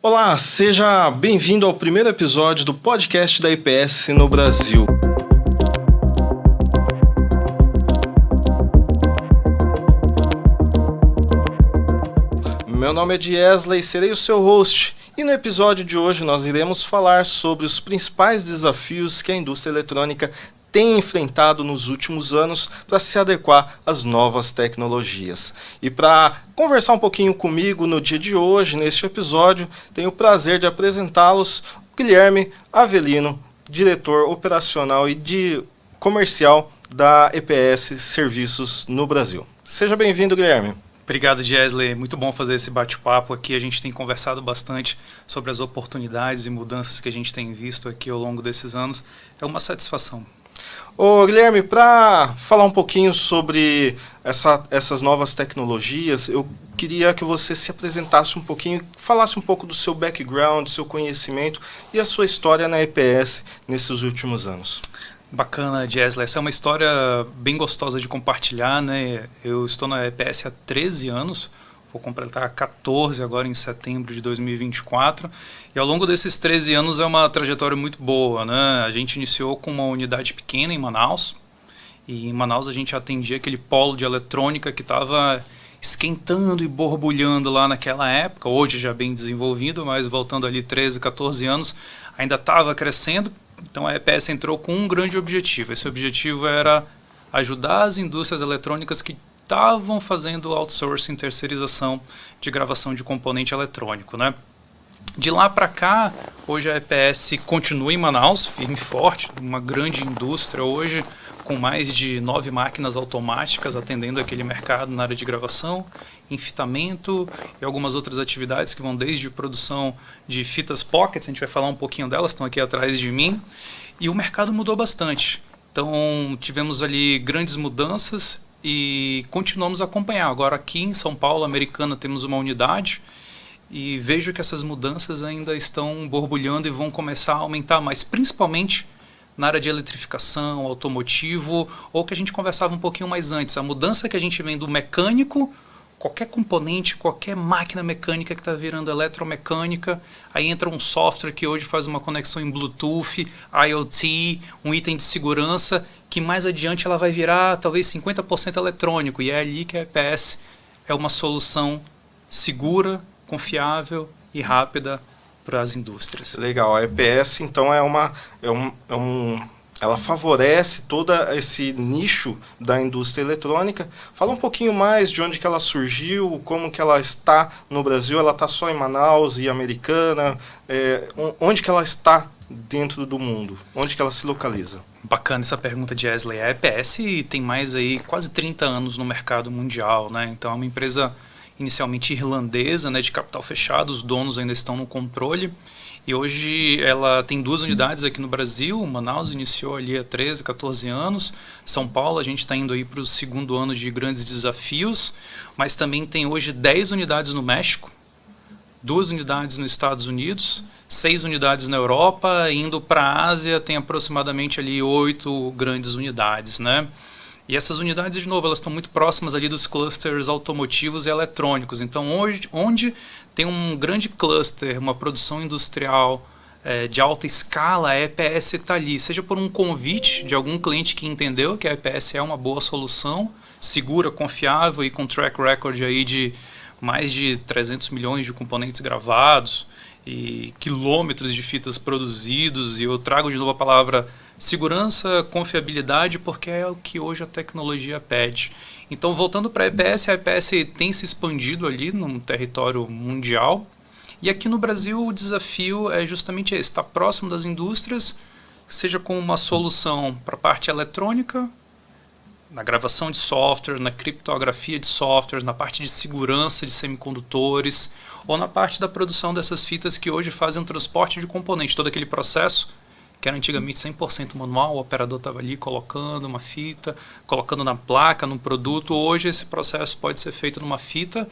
Olá, seja bem-vindo ao primeiro episódio do podcast da IPS no Brasil. Meu nome é Diesley e serei o seu host. E no episódio de hoje nós iremos falar sobre os principais desafios que a indústria eletrônica tem enfrentado nos últimos anos para se adequar às novas tecnologias. E para conversar um pouquinho comigo no dia de hoje, neste episódio, tenho o prazer de apresentá-los Guilherme Avelino, diretor operacional e de comercial da EPS Serviços no Brasil. Seja bem-vindo, Guilherme. Obrigado, Diesley. Muito bom fazer esse bate-papo aqui. A gente tem conversado bastante sobre as oportunidades e mudanças que a gente tem visto aqui ao longo desses anos. É uma satisfação. Ô Guilherme, para falar um pouquinho sobre essas novas tecnologias, eu queria que você se apresentasse um pouquinho, falasse um pouco do seu background, do seu conhecimento e a sua história na EPS nesses últimos anos. Bacana, Diesley. Essa é uma história bem gostosa de compartilhar, né? Eu estou na EPS há 13 anos. Vou completar 14 agora em setembro de 2024. E ao longo desses 13 anos é uma trajetória muito boa, né? A gente iniciou com uma unidade pequena em Manaus. E em Manaus a gente atendia aquele polo de eletrônica que estava esquentando e borbulhando lá naquela época. Hoje já bem desenvolvido, mas voltando ali 13, 14 anos, ainda estava crescendo. Então a EPS entrou com um grande objetivo. Esse objetivo era ajudar as indústrias eletrônicas que estavam fazendo outsourcing, terceirização de gravação de componente eletrônico, né? De lá para cá, hoje a EPS continua em Manaus, firme e forte, uma grande indústria hoje, com mais de 9 máquinas automáticas atendendo aquele mercado na área de gravação, enfitamento e algumas outras atividades que vão desde produção de fitas pockets, a gente vai falar um pouquinho delas, estão aqui atrás de mim, e o mercado mudou bastante. Então tivemos ali grandes mudanças e continuamos a acompanhar. Agora aqui em São Paulo, Americana, temos uma unidade e vejo que essas mudanças ainda estão borbulhando e vão começar a aumentar, mas principalmente na área de eletrificação, automotivo, ou que a gente conversava um pouquinho mais antes. A mudança que a gente vem do mecânico, qualquer componente, qualquer máquina mecânica que está virando eletromecânica, aí entra um software que hoje faz uma conexão em Bluetooth, IoT, um item de segurança, que mais adiante ela vai virar talvez 50% eletrônico, e é ali que a EPS é uma solução segura, confiável e rápida para as indústrias. Legal, a EPS então ela favorece todo esse nicho da indústria eletrônica. Fala um pouquinho mais de onde que ela surgiu, como que ela está no Brasil. Ela está só em Manaus e Americana? Onde que ela está dentro do mundo? Onde que ela se localiza? Bacana essa pergunta, Diesley. A EPS tem mais aí quase 30 anos no mercado mundial, né? Então é uma empresa inicialmente irlandesa, né, de capital fechado, os donos ainda estão no controle. E hoje ela tem 2 unidades aqui no Brasil. Manaus iniciou ali há 13, 14 anos. São Paulo, a gente está indo aí para o 2º ano de grandes desafios. Mas também tem hoje 10 unidades no México, 2 unidades nos Estados Unidos, 6 unidades na Europa. Indo para a Ásia tem aproximadamente ali 8 grandes unidades, né? E essas unidades, de novo, elas estão muito próximas ali dos clusters automotivos e eletrônicos. Então, hoje, onde tem um grande cluster, uma produção industrial de alta escala, a EPS está ali. Seja por um convite de algum cliente que entendeu que a EPS é uma boa solução, segura, confiável e com track record aí de mais de 300 milhões de componentes gravados e quilômetros de fitas produzidos. E eu trago de novo a palavra segurança, confiabilidade, porque é o que hoje a tecnologia pede. Então, voltando para a EPS tem se expandido ali num território mundial. E aqui no Brasil o desafio é justamente esse, estar próximo das indústrias, seja com uma solução para a parte eletrônica, na gravação de software, na criptografia de softwares, na parte de segurança de semicondutores, ou na parte da produção dessas fitas que hoje fazem um transporte de componentes, todo aquele processo que era antigamente 100% manual, o operador estava ali colocando uma fita, colocando na placa, no produto. Hoje esse processo pode ser feito numa fita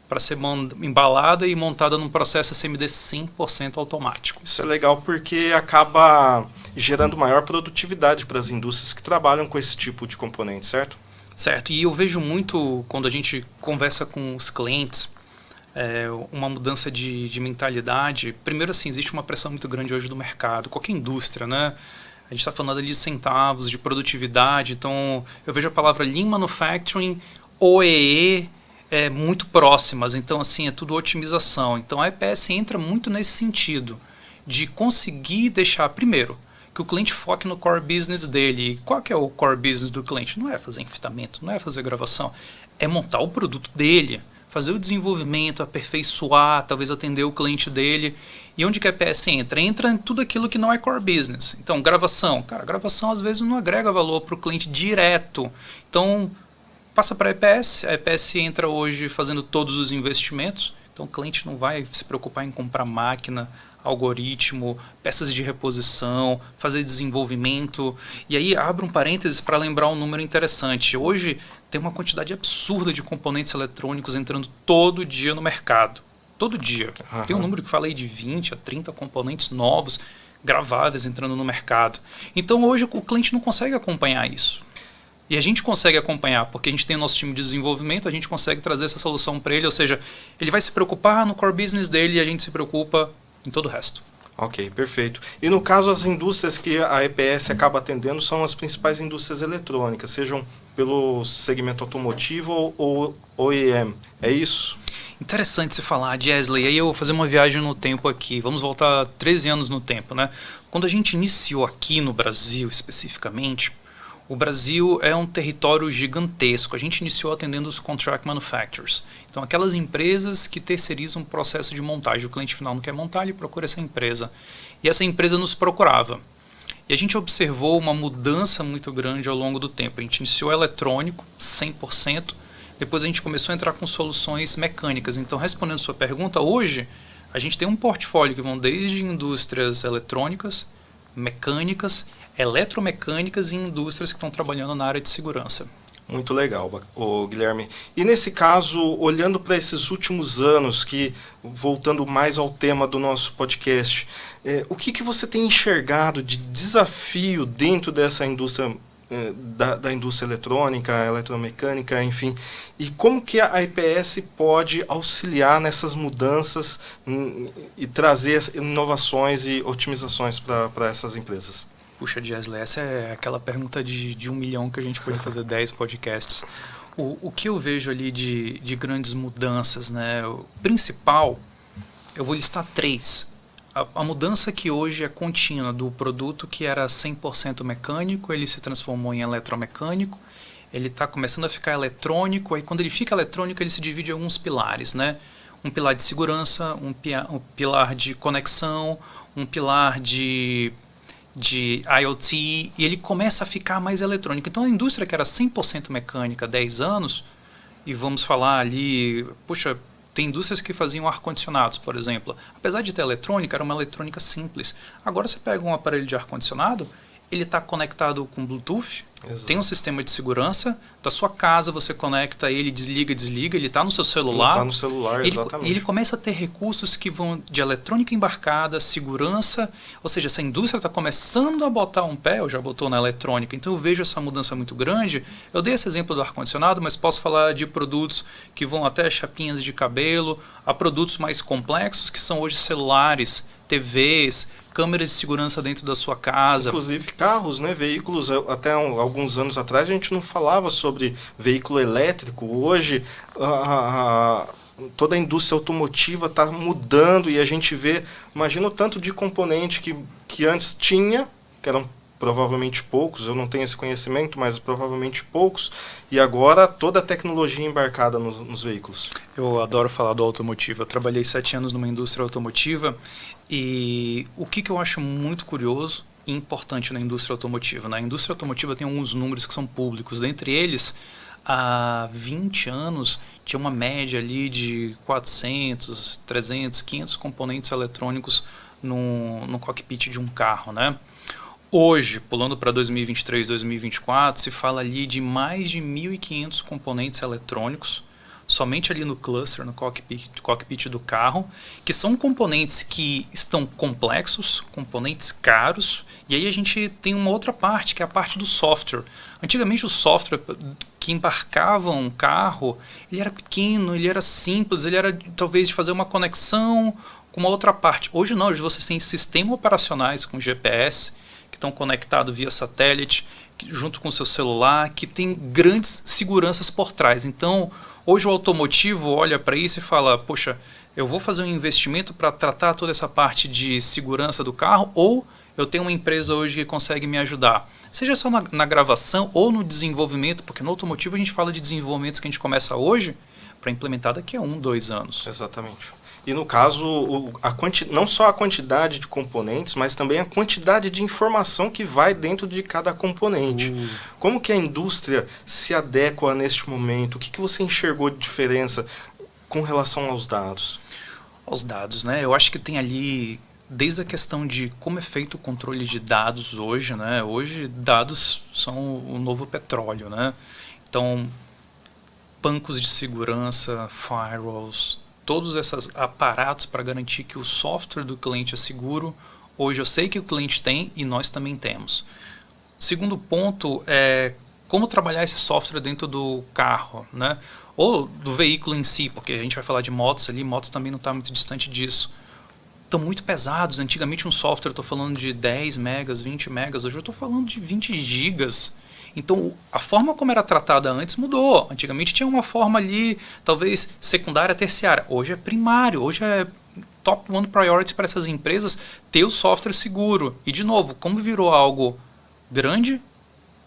para ser embalada e montada num processo SMD 100% automático. Isso é legal porque acaba gerando maior produtividade para as indústrias que trabalham com esse tipo de componente, certo? Certo, e eu vejo muito quando a gente conversa com os clientes, uma mudança de mentalidade. Primeiro, assim, existe uma pressão muito grande hoje do mercado, qualquer indústria, né? A gente está falando ali de centavos, de produtividade, então eu vejo a palavra Lean Manufacturing, OEE, muito próximas, então assim, é tudo otimização. Então a EPS entra muito nesse sentido, de conseguir deixar, primeiro, que o cliente foque no core business dele. E qual que é o core business do cliente? Não é fazer enfitamento, não é fazer gravação, é montar o produto dele, fazer o desenvolvimento, aperfeiçoar, talvez atender o cliente dele. E onde que a EPS entra? Entra em tudo aquilo que não é core business. Então, gravação. Cara, gravação às vezes não agrega valor para o cliente direto. Então, passa para a EPS entra hoje fazendo todos os investimentos. Então, o cliente não vai se preocupar em comprar máquina, algoritmo, peças de reposição, fazer desenvolvimento. E aí, abro um parênteses para lembrar um número interessante. Hoje, tem uma quantidade absurda de componentes eletrônicos entrando todo dia no mercado. Todo dia. Uhum. Tem um número que fala aí de 20 a 30 componentes novos, graváveis, entrando no mercado. Então, hoje, o cliente não consegue acompanhar isso. E a gente consegue acompanhar, porque a gente tem o nosso time de desenvolvimento, a gente consegue trazer essa solução para ele, ou seja, ele vai se preocupar no core business dele e a gente se preocupa em todo o resto. Ok, perfeito. E no caso, as indústrias que a EPS acaba atendendo são as principais indústrias eletrônicas, sejam pelo segmento automotivo ou OEM, é isso? Interessante você falar, Jesley. Aí eu vou fazer uma viagem no tempo aqui. Vamos voltar 13 anos no tempo, né? Quando a gente iniciou aqui no Brasil, especificamente, o Brasil é um território gigantesco. A gente iniciou atendendo os contract manufacturers. Então, aquelas empresas que terceirizam o processo de montagem. O cliente final não quer montar, ele procura essa empresa. E essa empresa nos procurava. E a gente observou uma mudança muito grande ao longo do tempo. A gente iniciou eletrônico, 100%. Depois a gente começou a entrar com soluções mecânicas. Então, respondendo a sua pergunta, hoje a gente tem um portfólio que vão desde indústrias eletrônicas, mecânicas, eletromecânicas e indústrias que estão trabalhando na área de segurança. Muito legal, Guilherme. E nesse caso, olhando para esses últimos anos, que voltando mais ao tema do nosso podcast, o que você tem enxergado de desafio dentro dessa indústria, da indústria eletrônica, eletromecânica, enfim, e como que a EPS pode auxiliar nessas mudanças e trazer inovações e otimizações para essas empresas? Puxa, Jesley, essa é aquela pergunta de 1 milhão que a gente pode fazer 10 podcasts. O que eu vejo ali de grandes mudanças, né? O principal, eu vou listar 3. A mudança que hoje é contínua do produto que era 100% mecânico, ele se transformou em eletromecânico, ele está começando a ficar eletrônico, aí quando ele fica eletrônico ele se divide em alguns pilares, né? Um pilar de segurança, um pilar de conexão, um pilar de IoT, e ele começa a ficar mais eletrônico. Então a indústria que era 100% mecânica há 10 anos, e vamos falar ali, puxa, tem indústrias que faziam ar-condicionados, por exemplo. Apesar de ter eletrônica, era uma eletrônica simples. Agora você pega um aparelho de ar-condicionado, ele está conectado com Bluetooth, exato, tem um sistema de segurança, da sua casa você conecta ele, desliga, ele está no seu celular. Está no celular, exatamente. Ele começa a ter recursos que vão de eletrônica embarcada, segurança, ou seja, essa indústria está começando a botar um pé, ou já botou na eletrônica, então eu vejo essa mudança muito grande. Eu dei esse exemplo do ar-condicionado, mas posso falar de produtos que vão até chapinhas de cabelo, a produtos mais complexos que são hoje celulares, TVs, câmeras de segurança dentro da sua casa. Inclusive carros, né, veículos. Até alguns anos atrás a gente não falava sobre veículo elétrico. Hoje toda a indústria automotiva está mudando e a gente vê, imagina o tanto de componente que antes tinha, que eram provavelmente poucos, eu não tenho esse conhecimento, mas provavelmente poucos, e agora toda a tecnologia embarcada nos veículos. Eu adoro falar do automotivo. Eu trabalhei 7 anos numa indústria automotiva e o que eu acho muito curioso e importante na indústria automotiva? Na indústria automotiva tem alguns números que são públicos, dentre eles, há 20 anos tinha uma média ali de 400, 300, 500 componentes eletrônicos no cockpit de um carro, né? Hoje, pulando para 2023, 2024, se fala ali de mais de 1.500 componentes eletrônicos, somente ali no cluster, no cockpit do carro, que são componentes que estão complexos, componentes caros, e aí a gente tem uma outra parte, que é a parte do software. Antigamente o software que embarcava um carro, ele era pequeno, ele era simples, ele era talvez de fazer uma conexão com uma outra parte. Hoje não, hoje você tem sistemas operacionais com GPS, que estão conectados via satélite, junto com o seu celular, que tem grandes seguranças por trás. Então, hoje o automotivo olha para isso e fala, poxa, eu vou fazer um investimento para tratar toda essa parte de segurança do carro, ou eu tenho uma empresa hoje que consegue me ajudar. Seja só na gravação ou no desenvolvimento, porque no automotivo a gente fala de desenvolvimentos que a gente começa hoje para implementar daqui a 1, 2 anos. Exatamente. E no caso, não só a quantidade de componentes, mas também a quantidade de informação que vai dentro de cada componente. Como que a indústria se adequa neste momento? O que você enxergou de diferença com relação aos dados? Aos dados, né? Eu acho que tem ali, desde a questão de como é feito o controle de dados hoje, né? Hoje, dados são o novo petróleo, né? Então, bancos de segurança, firewalls, todos esses aparatos para garantir que o software do cliente é seguro. Hoje eu sei que o cliente tem e nós também temos. O segundo ponto é como trabalhar esse software dentro do carro, né? Ou do veículo em si, porque a gente vai falar de motos ali, motos também não está muito distante disso. Estão muito pesados. Antigamente um software, eu estou falando de 10 megas, 20 megas, hoje eu estou falando de 20 gigas. Então, a forma como era tratada antes mudou. Antigamente tinha uma forma ali, talvez secundária, terciária. Hoje é primário, hoje é top one priority para essas empresas ter o software seguro. E, de novo, como virou algo grande,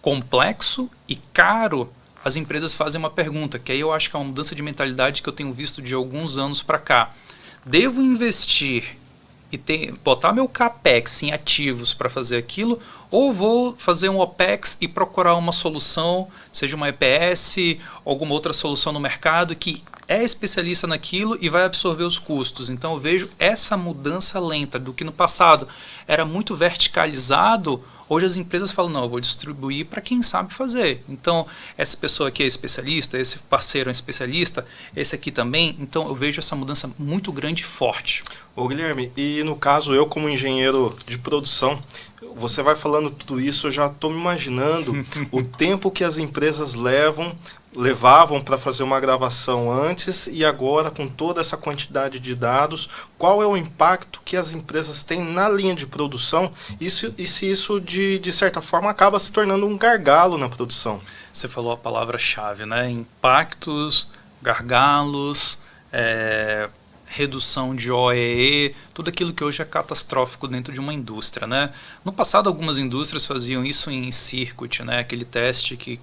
complexo e caro, as empresas fazem uma pergunta, que aí eu acho que é uma mudança de mentalidade que eu tenho visto de alguns anos para cá. Devo investir e botar meu CAPEX em ativos para fazer aquilo, ou vou fazer um OPEX e procurar uma solução, seja uma EPS, alguma outra solução no mercado que é especialista naquilo e vai absorver os custos. Então eu vejo essa mudança lenta do que no passado era muito verticalizado. Hoje as empresas falam, não, eu vou distribuir para quem sabe fazer. Então, essa pessoa aqui é especialista, esse parceiro é especialista, esse aqui também. Então, eu vejo essa mudança muito grande e forte. Ô Guilherme, e no caso, eu como engenheiro de produção, você vai falando tudo isso, eu já estou me imaginando o tempo que as empresas levavam para fazer uma gravação antes e agora com toda essa quantidade de dados, qual é o impacto que as empresas têm na linha de produção e se isso de certa forma acaba se tornando um gargalo na produção. Você falou a palavra-chave, né? Impactos, gargalos, redução de OEE, tudo aquilo que hoje é catastrófico dentro de uma indústria, né? No passado, algumas indústrias faziam isso em circuit, né? Aquele teste que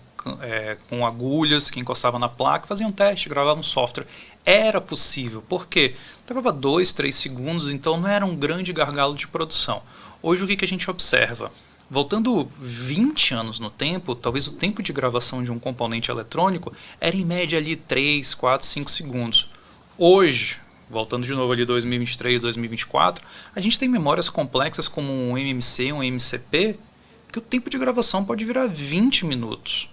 com agulhas que encostava na placa, fazia um teste, gravava um software. Era possível, porque levava 2, 3 segundos, então não era um grande gargalo de produção. Hoje o que a gente observa? Voltando 20 anos no tempo, talvez o tempo de gravação de um componente eletrônico era em média ali 3, 4, 5 segundos. Hoje, voltando de novo ali 2023, 2024, a gente tem memórias complexas como um MMC, um MCP, que o tempo de gravação pode virar 20 minutos.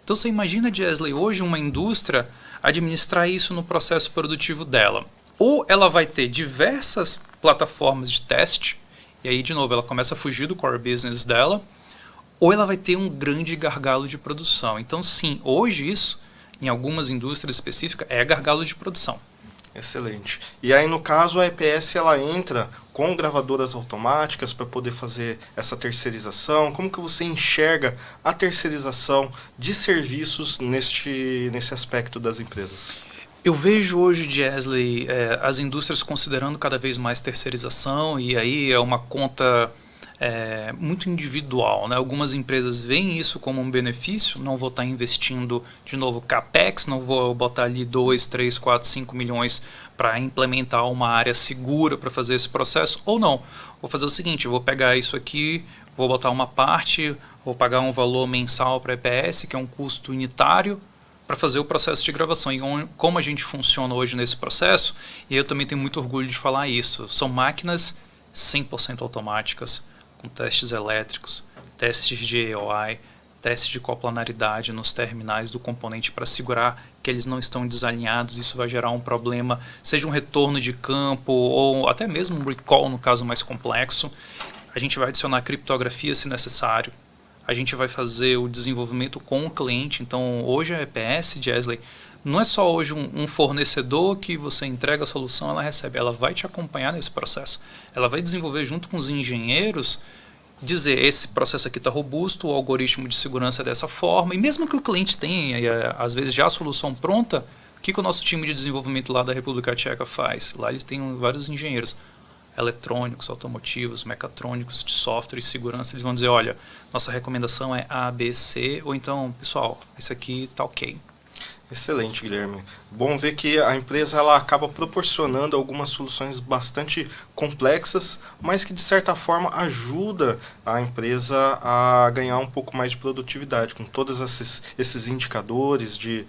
Então você imagina, Jesley, hoje uma indústria administrar isso no processo produtivo dela. Ou ela vai ter diversas plataformas de teste, e aí de novo ela começa a fugir do core business dela, ou ela vai ter um grande gargalo de produção. Então sim, hoje isso, em algumas indústrias específicas, é gargalo de produção. Excelente. E aí, no caso, a EPS ela entra com gravadoras automáticas para poder fazer essa terceirização. Como que você enxerga a terceirização de serviços nesse aspecto das empresas? Eu vejo hoje, Jesley, as indústrias considerando cada vez mais terceirização, e aí é uma conta muito individual, né? Algumas empresas veem isso como um benefício, não vou estar investindo de novo CAPEX, não vou botar ali 2, 3, 4, 5 milhões para implementar uma área segura para fazer esse processo, ou não, vou fazer o seguinte, eu vou pegar isso aqui, vou botar uma parte, vou pagar um valor mensal para a EPS, que é um custo unitário, para fazer o processo de gravação. E como a gente funciona hoje nesse processo, e eu também tenho muito orgulho de falar isso, são máquinas 100% automáticas, com testes elétricos, testes de AOI, testes de coplanaridade nos terminais do componente para segurar que eles não estão desalinhados. Isso vai gerar um problema, seja um retorno de campo ou até mesmo um recall no caso mais complexo. A gente vai adicionar criptografia se necessário. a gente vai fazer o desenvolvimento com o cliente. Então, hoje a EPS, Jesley, não é só hoje um fornecedor que você entrega a solução, ela recebe. Ela vai te acompanhar nesse processo. Ela vai desenvolver junto com os engenheiros, dizer, esse processo aqui está robusto, o algoritmo de segurança é dessa forma. E mesmo que o cliente tenha, às vezes, já a solução pronta, o que o nosso time de desenvolvimento lá da República Tcheca faz? Lá eles têm vários engenheiros eletrônicos, automotivos, mecatrônicos, de software e segurança. Eles vão dizer, olha, nossa recomendação é A, B, C, ou então, pessoal, isso aqui está ok. Excelente, Guilherme. Bom ver que a empresa ela acaba proporcionando algumas soluções bastante complexas, mas que de certa forma ajuda a empresa a ganhar um pouco mais de produtividade, com todos esses indicadores de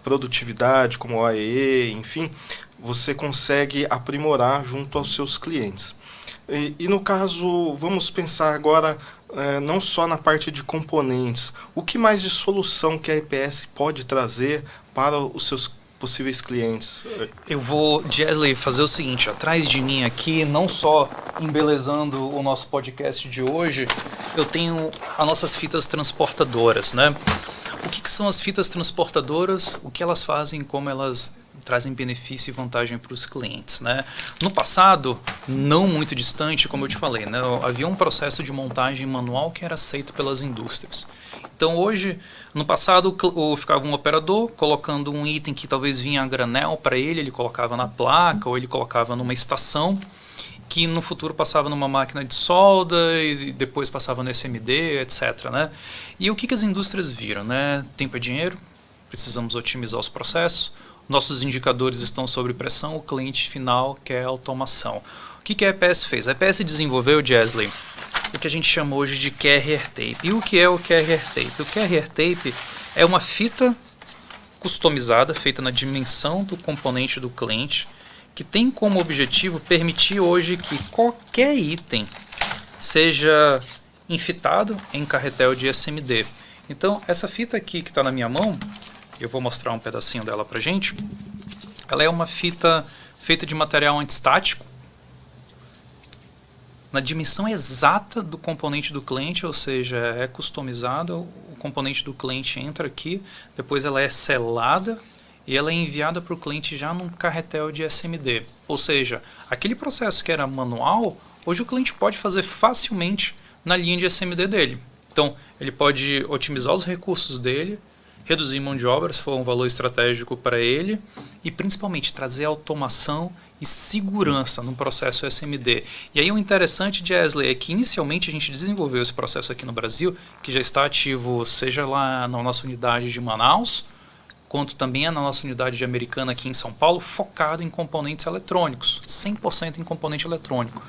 produtividade, como o AEE, enfim, você consegue aprimorar junto aos seus clientes. E no caso, vamos pensar agora não só na parte de componentes, o que mais de solução que a EPS pode trazer para os seus possíveis clientes? Eu vou, Jesley, fazer o seguinte, atrás de mim aqui, não só embelezando o nosso podcast de hoje, eu tenho as nossas fitas transportadoras, né? O que são as fitas transportadoras, o que elas fazem, como elas trazem benefício e vantagem para os clientes, né? No passado, não muito distante, como eu te falei, né, havia um processo de montagem manual que era aceito pelas indústrias. Então hoje, no passado, ficava um operador colocando um item que talvez vinha a granel para ele colocava na placa ou ele colocava numa estação, que no futuro passava numa máquina de solda e depois passava no SMD, etc. Né? E o que as indústrias viram? Né? Tempo é dinheiro, precisamos otimizar os processos, nossos indicadores estão sob pressão, o cliente final quer automação. O que a EPS fez? A EPS desenvolveu, Jesley, o que a gente chama hoje de Carrier Tape. E o que é o Carrier Tape? O Carrier Tape é uma fita customizada, feita na dimensão do componente do cliente, que tem como objetivo permitir hoje que qualquer item seja enfitado em carretel de SMD. Então, essa fita aqui que está na minha mão, eu vou mostrar um pedacinho dela para a gente, ela é uma fita feita de material antistático, na dimensão exata do componente do cliente, ou seja, é customizada, o componente do cliente entra aqui, depois ela é selada, e ela é enviada para o cliente já num carretel de SMD. Ou seja, aquele processo que era manual, hoje o cliente pode fazer facilmente na linha de SMD dele. Então, ele pode otimizar os recursos dele, reduzir mão de obra, se for um valor estratégico para ele, e principalmente trazer automação e segurança no processo SMD. E aí o interessante, Jesley, é que inicialmente a gente desenvolveu esse processo aqui no Brasil, que já está ativo seja lá na nossa unidade de Manaus, quanto também na nossa unidade de Americana aqui em São Paulo, focado em componentes eletrônicos, 100% em componente eletrônico.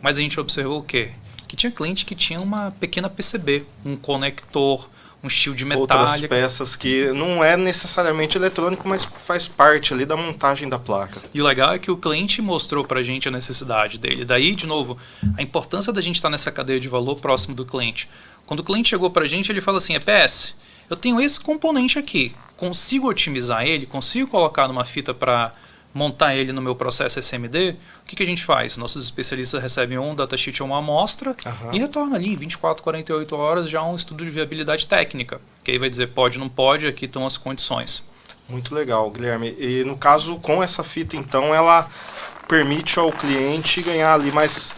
Mas a gente observou o quê? Que tinha cliente que tinha uma pequena PCB, um conector, um shield metálico. Outras peças que não é necessariamente eletrônico, mas faz parte ali da montagem da placa. E o legal é que o cliente mostrou para a gente a necessidade dele. Daí, de novo, a importância da gente estar nessa cadeia de valor próximo do cliente. Quando o cliente chegou para a gente, ele fala assim, EPS, eu tenho esse componente aqui, consigo otimizar ele, consigo colocar numa fita para montar ele no meu processo SMD, o que a gente faz? Nossos especialistas recebem um datasheet ou uma amostra e retornam ali em 24, 48 horas já um estudo de viabilidade técnica, que aí vai dizer pode, não pode, aqui estão as condições. Muito legal, Guilherme. E no caso, com essa fita, então, ela permite ao cliente ganhar ali mais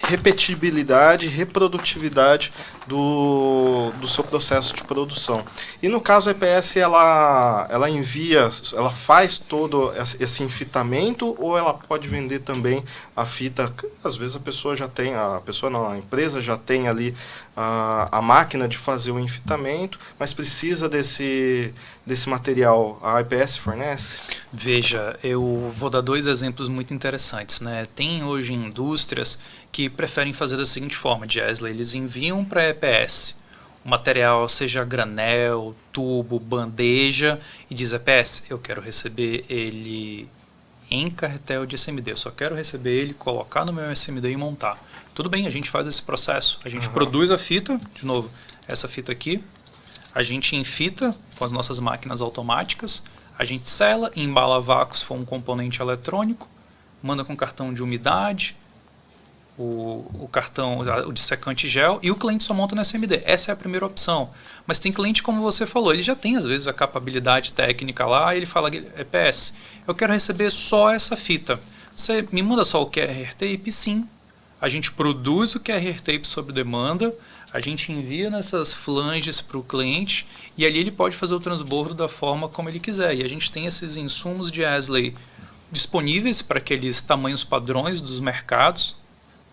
repetibilidade, reprodutividade do seu processo de produção. E no caso a EPS, ela envia, ela faz todo esse enfitamento ou ela pode vender também a fita? Às vezes a pessoa já tem, a empresa já tem ali a máquina de fazer o enfitamento, mas precisa desse material, a EPS fornece? Veja, eu vou dar dois exemplos muito interessantes, né? Tem hoje indústrias que preferem fazer da seguinte forma, Jesley, eles enviam para a EPS o material, seja granel, tubo, bandeja, e diz, EPS, eu quero receber ele em carretel de SMD, eu só quero receber ele, colocar no meu SMD e montar. Tudo bem, a gente faz esse processo, a gente produz a fita, de novo, essa fita aqui, a gente enfita com as nossas máquinas automáticas, a gente sela, embala a vácuo se for um componente eletrônico, manda com cartão de umidade, o cartão, o dissecante gel, e o cliente só monta no SMD. Essa é a primeira opção. Mas tem cliente, como você falou, ele já tem às vezes a capacidade técnica lá, e ele fala, EPS, eu quero receber só essa fita. Você me manda só o QR Tape? Sim. A gente produz o QR Tape sob demanda, a gente envia nessas flanges para o cliente, e ali ele pode fazer o transbordo da forma como ele quiser. E a gente tem esses insumos de Easley disponíveis para aqueles tamanhos padrões dos mercados,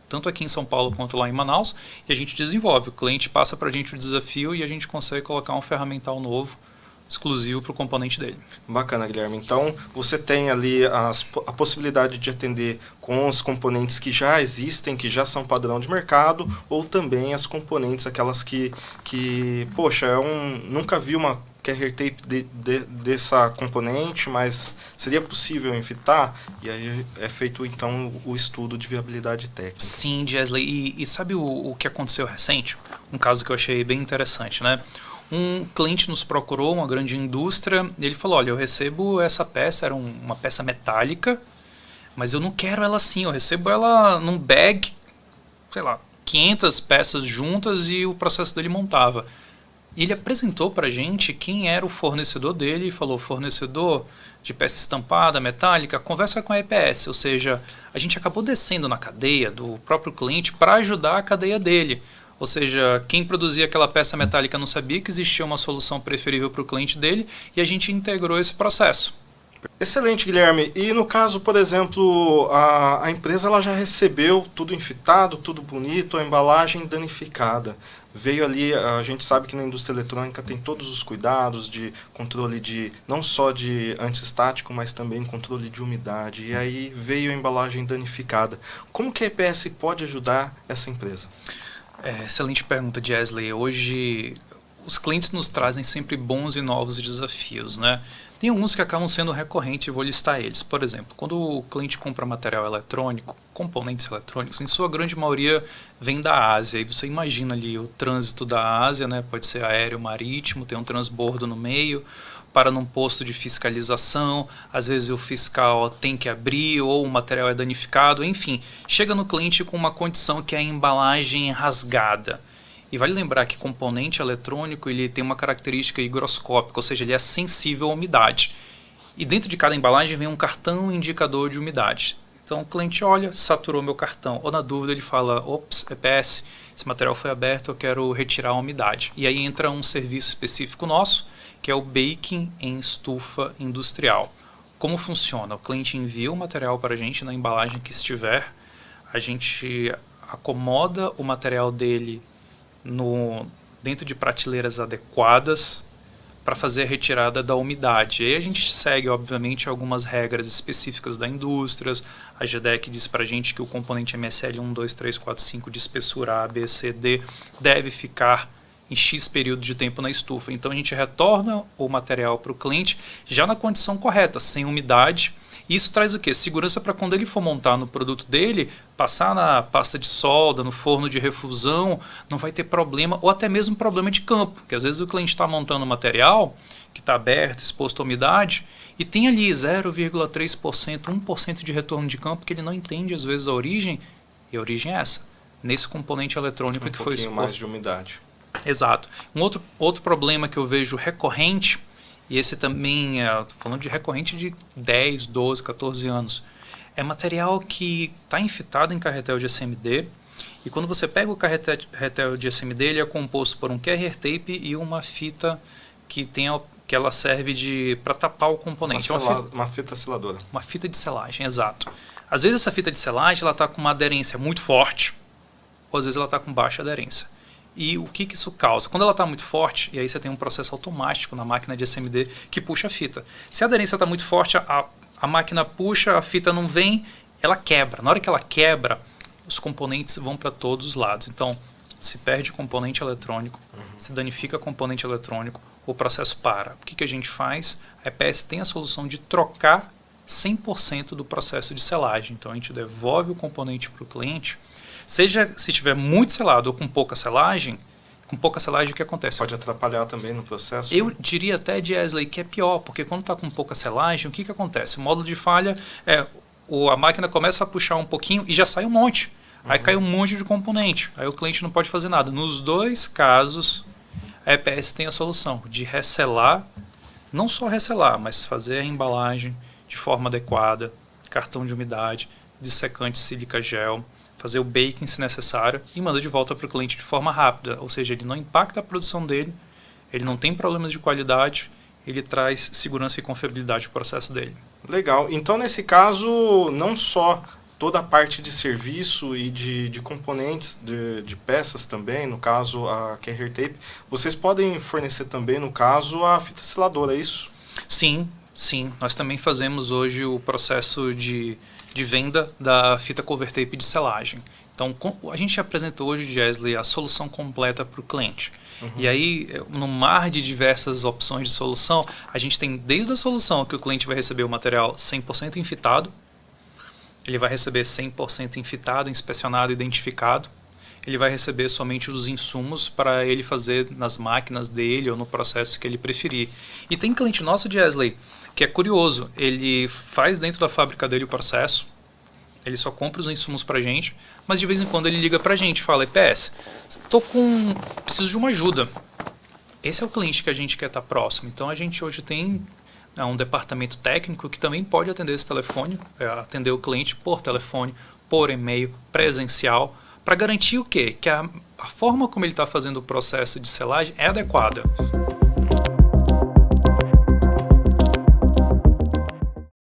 tanto aqui em São Paulo quanto lá em Manaus, e a gente desenvolve. O cliente passa para a gente o desafio e a gente consegue colocar um ferramental novo, exclusivo para o componente dele. Bacana, Guilherme. Então, você tem ali a possibilidade de atender com os componentes que já existem, que já são padrão de mercado, ou também as componentes, aquelas que poxa, nunca vi uma QR Tape dessa componente, mas seria possível enfitar? E aí é feito, então, o estudo de viabilidade técnica. Sim, Jesley. E sabe o que aconteceu recente? Um caso que eu achei bem interessante, né? Um cliente nos procurou, uma grande indústria, e ele falou, olha, eu recebo essa peça, era uma peça metálica, mas eu não quero ela assim, eu recebo ela num bag, sei lá, 500 peças juntas, e o processo dele montava. E ele apresentou para a gente quem era o fornecedor dele e falou, fornecedor de peça estampada, metálica, conversa com a EPS. Ou seja, a gente acabou descendo na cadeia do próprio cliente para ajudar a cadeia dele. Ou seja, quem produzia aquela peça metálica não sabia que existia uma solução preferível para o cliente dele, e a gente integrou esse processo. Excelente, Guilherme. E no caso, por exemplo, a empresa ela já recebeu tudo enfitado, tudo bonito, a embalagem danificada. Veio ali, a gente sabe que na indústria eletrônica tem todos os cuidados de controle não só de antiestático, mas também controle de umidade. E aí veio a embalagem danificada. Como que a EPS pode ajudar essa empresa? Excelente pergunta, Jesley. Hoje, os clientes nos trazem sempre bons e novos desafios, né? Tem alguns que acabam sendo recorrentes, eu vou listar eles. Por exemplo, quando o cliente compra material eletrônico, componentes eletrônicos, em sua grande maioria vem da Ásia. E você imagina ali o trânsito da Ásia, né? Pode ser aéreo, marítimo, tem um transbordo no meio, para num posto de fiscalização, às vezes o fiscal tem que abrir ou o material é danificado, enfim, chega no cliente com uma condição que é a embalagem rasgada. E vale lembrar que componente eletrônico ele tem uma característica higroscópica, ou seja, ele é sensível à umidade. E dentro de cada embalagem vem um cartão indicador de umidade. Então o cliente olha, saturou meu cartão, ou na dúvida ele fala, ops, EPS, esse material foi aberto, eu quero retirar a umidade. E aí entra um serviço específico nosso, que é o baking em estufa industrial. Como funciona? O cliente envia o material para a gente na embalagem que estiver, a gente acomoda o material dele dentro de prateleiras adequadas para fazer a retirada da umidade. E aí a gente segue, obviamente, algumas regras específicas da indústria. A GDEC diz para a gente que o componente MSL 1, 2, 3, 4, 5 de espessura A, B, C, D deve ficar em X período de tempo na estufa. Então a gente retorna o material para o cliente já na condição correta, sem umidade. Isso traz o quê? Segurança para quando ele for montar no produto dele, passar na pasta de solda, no forno de refusão, não vai ter problema, ou até mesmo problema de campo, porque às vezes o cliente está montando material que está aberto, exposto à umidade, e tem ali 0,3%, 1% de retorno de campo, que ele não entende às vezes a origem, e a origem é essa, nesse componente eletrônico que foi exposto. Um pouquinho mais de umidade. Exato. Um outro problema que eu vejo recorrente, e esse também, falando de recorrente de 10, 12, 14 anos, é material que está enfitado em carretel de SMD, e quando você pega o carretel de SMD, ele é composto por um QR Tape e uma fita que ela serve para tapar o componente. Uma fita seladora. Uma fita de selagem, exato. Às vezes essa fita de selagem está com uma aderência muito forte, ou às vezes ela está com baixa aderência. E o que isso causa? Quando ela está muito forte, e aí você tem um processo automático na máquina de SMD que puxa a fita. Se a aderência está muito forte, a máquina puxa, a fita não vem, ela quebra. Na hora que ela quebra, os componentes vão para todos os lados. Então, se perde componente eletrônico, se danifica componente eletrônico, o processo para. O que a gente faz? A EPS tem a solução de trocar 100% do processo de selagem. Então, a gente devolve o componente para o cliente. Seja se estiver muito selado ou com pouca selagem, o que acontece? Pode atrapalhar também no processo? Eu diria até, Jesley, que é pior, porque quando está com pouca selagem, o que acontece? O módulo de falha a máquina começa a puxar um pouquinho e já sai um monte. Aí cai um monte de componente, aí o cliente não pode fazer nada. Nos dois casos, a EPS tem a solução de reselar, não só reselar, mas fazer a embalagem de forma adequada, cartão de umidade, dessecante sílica gel, fazer o baking se necessário e manda de volta para o cliente de forma rápida. Ou seja, ele não impacta a produção dele, ele não tem problemas de qualidade, ele traz segurança e confiabilidade para o processo dele. Legal. Então, nesse caso, não só toda a parte de serviço e de componentes de peças também, no caso a Carrier Tape, vocês podem fornecer também, no caso, a fita seladora, é isso? Sim, sim. Nós também fazemos hoje o processo de venda da fita cover tape de selagem. Então, a gente apresentou hoje, Gesley, a solução completa para o cliente. E aí, no mar de diversas opções de solução, a gente tem desde a solução que o cliente vai receber o material 100% enfitado, ele vai receber 100% enfitado, inspecionado, identificado. Ele vai receber somente os insumos para ele fazer nas máquinas dele ou no processo que ele preferir. E tem cliente nosso, Gesley, que é curioso. Ele faz dentro da fábrica dele o processo, ele só compra os insumos para a gente, mas de vez em quando ele liga para a gente e fala: EPS, preciso de uma ajuda. Esse é o cliente que a gente quer estar próximo. Então a gente hoje tem um departamento técnico que também pode atender esse telefone, atender o cliente por telefone, por e-mail, presencial, para garantir o quê? Que a forma como ele está fazendo o processo de selagem é adequada.